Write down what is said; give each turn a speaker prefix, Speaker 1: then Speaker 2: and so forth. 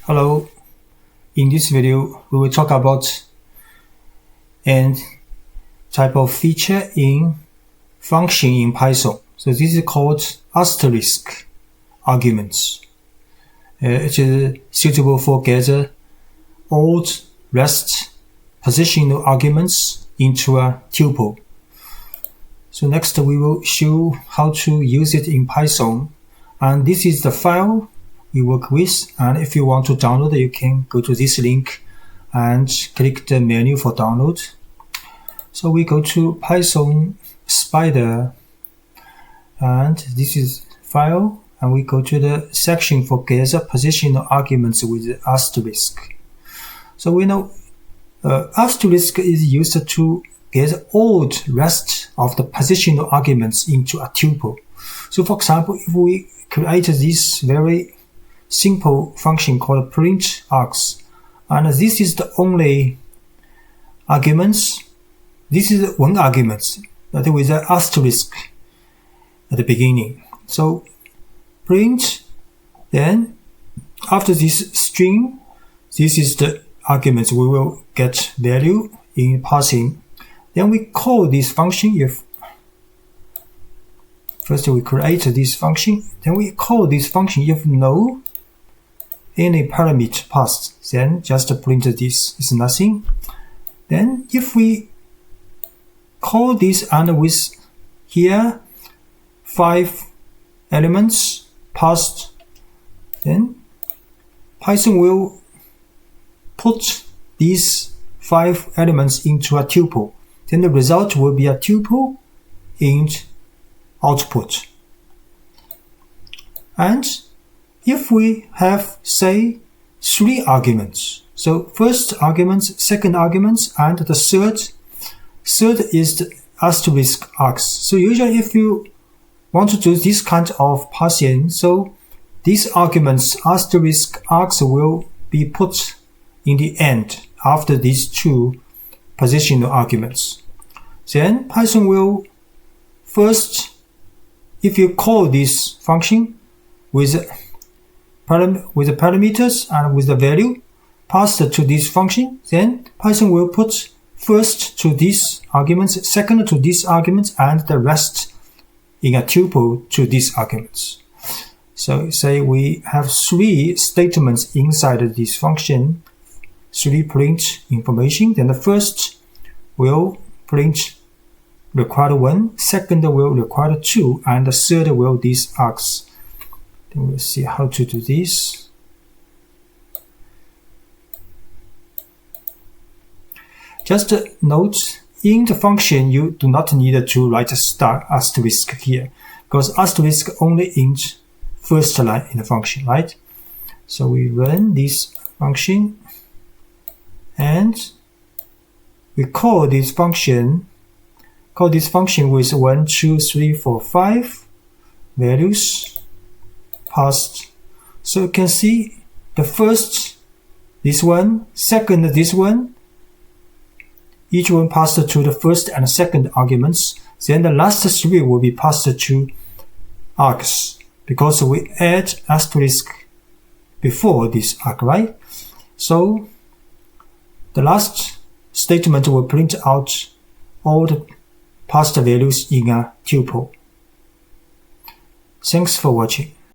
Speaker 1: Hello, in this video we will talk about a type of feature in function in Python. So this is called asterisk arguments. It is suitable for gather all rest positional arguments into a tuple. So next we will show how to use it in Python, and this is the file we work with, and if you want to download, you can go to this link and click the menu for download. So we go to Python Spider, and this is file, and we go to the section for gather positional arguments with asterisk. So we know asterisk is used to get all rest of the positional arguments into a tuple. So for example, if we create this very simple function called print args, and this is the only arguments. This is one argument, but with an asterisk at the beginning. So print, then after this string, this is the arguments we will get value in passing. Then we call this function if first we create this function, then we call this function if no any parameter passed, then just print this is nothing. Then if we call this and with here 5 elements passed, then Python will put these 5 elements into a tuple. Then the result will be a tuple in output. And if we have, say, 3 arguments, so first argument, second argument, and the third is the asterisk args. So usually if you want to do this kind of parsing, so these arguments, asterisk args, will be put in the end after these 2 positional arguments. Then Python will first, if you call this function with the parameters and with the value passed to this function, then Python will put first to these arguments, second to these arguments, and the rest in a tuple to these arguments. So say we have 3 statements inside this function, 3 print information, then the first will print required 1, second will require 2, and the third will these args. Then we'll see how to do this. Just note, in the function you do not need to write a star asterisk here, because asterisk only in first line in the function, right? So we run this function and we call this function with 1, 2, 3, 4, 5 values passed. So you can see the first, this one, second, this one, each one passed to the first and second arguments. Then the last 3 will be passed to args, because we add asterisk before this arg, right? So the last statement will print out all the past values in a tuple. Thanks for watching.